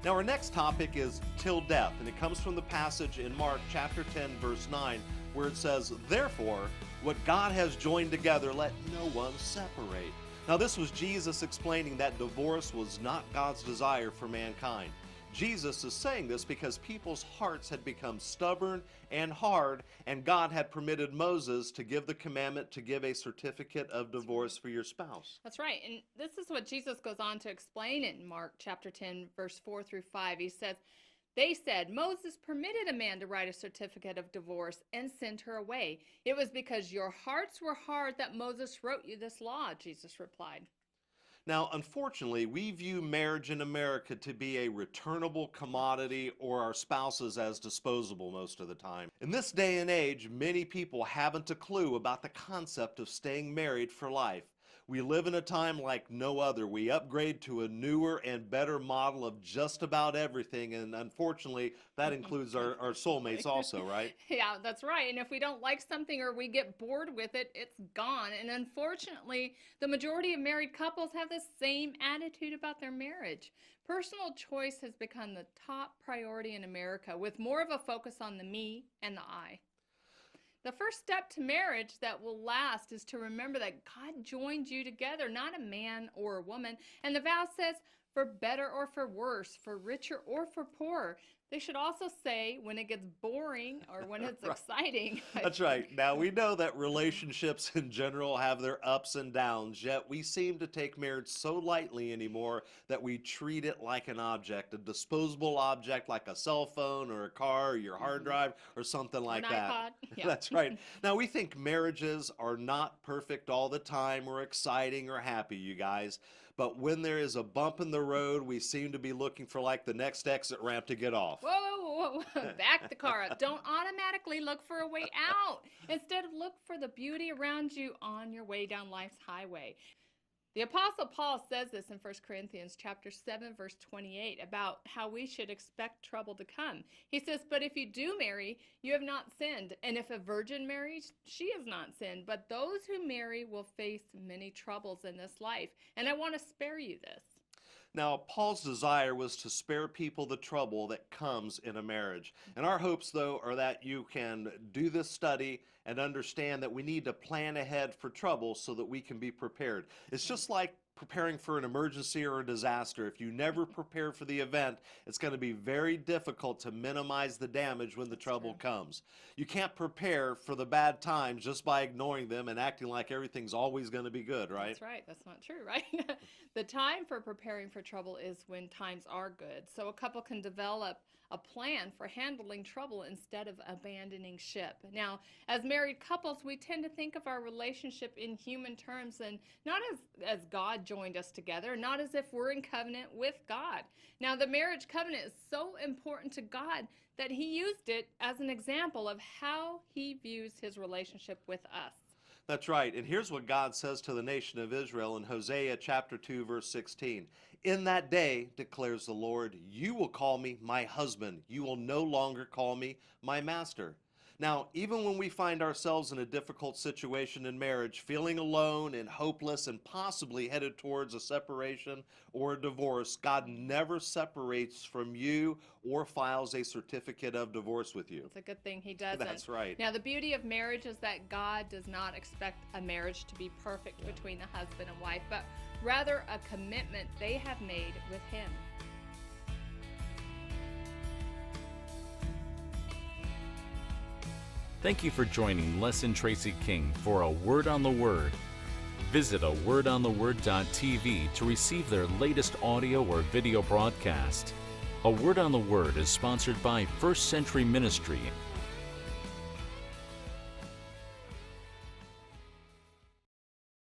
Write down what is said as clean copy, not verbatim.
Now our next topic is till death, and it comes from the passage in Mark chapter 10, verse 9, where it says, "Therefore, what God has joined together, let no one separate." Now this was Jesus explaining that divorce was not God's desire for mankind. Jesus is saying this because people's hearts had become stubborn and hard, and God had permitted Moses to give the commandment to give a certificate of divorce for your spouse. That's right. And this is what Jesus goes on to explain in Mark chapter 10, verse 4 through 5. He says, "They said, 'Moses permitted a man to write a certificate of divorce and send her away. It was because your hearts were hard that Moses wrote you this law,' Jesus replied." Now, unfortunately, we view marriage in America to be a returnable commodity or our spouses as disposable most of the time. In this day and age, many people haven't a clue about the concept of staying married for life. We live in a time like no other. We upgrade to a newer and better model of just about everything, and unfortunately, that includes our soulmates also, right? Yeah, that's right. And if we don't like something or we get bored with it, it's gone. And unfortunately, the majority of married couples have the same attitude about their marriage. Personal choice has become the top priority in America, with more of a focus on the me and the I. The first step to marriage that will last is to remember that God joined you together, not a man or a woman. And the vow says, for better or for worse, for richer or for poorer. They should also say when it gets boring or when it's Right. exciting. That's right. Now, we know that relationships in general have their ups and downs, yet we seem to take marriage so lightly anymore that we treat it like an object, a disposable object like a cell phone or a car or your hard drive or something like An that. iPod. Yeah. That's right. Now, we think marriages are not perfect all the time or exciting or happy, you guys. But when there is a bump in the road, we seem to be looking for like the next exit ramp to get off. Whoa, whoa, whoa. Back the car up. Don't automatically look for a way out. Instead, look for the beauty around you on your way down life's highway. The Apostle Paul says this in 1 Corinthians chapter 7, verse 28, about how we should expect trouble to come. He says, "But if you do marry, you have not sinned. And if a virgin marries, she has not sinned. But those who marry will face many troubles in this life. And I want to spare you this." Now, Paul's desire was to spare people the trouble that comes in a marriage. And our hopes, though, are that you can do this study and understand that we need to plan ahead for trouble so that we can be prepared. It's just like preparing for an emergency or a disaster. If you never prepare for the event, it's going to be very difficult to minimize the damage when the trouble comes. You can't prepare for the bad times just by ignoring them and acting like everything's always going to be good, right? That's right. That's not true, right? The time for preparing for trouble is when times are good. So a couple can develop a plan for handling trouble instead of abandoning ship. Now, as married couples, we tend to think of our relationship in human terms and not as God joined us together, not as if we're in covenant with God. Now, the marriage covenant is so important to God that he used it as an example of how he views his relationship with us. That's right. And here's what God says to the nation of Israel in Hosea chapter 2, verse 16. "In that day, declares the Lord, you will call me my husband. You will no longer call me my master." Now, even when we find ourselves in a difficult situation in marriage, feeling alone and hopeless and possibly headed towards a separation or a divorce, God never separates from you or files a certificate of divorce with you. It's a good thing he doesn't. That's right. Now, the beauty of marriage is that God does not expect a marriage to be perfect between the husband and wife, but rather a commitment they have made with him. Thank you for joining Les and Tracy King for A Word on the Word. Visit awordontheword.tv to receive their latest audio or video broadcast. A Word on the Word is sponsored by First Century Ministry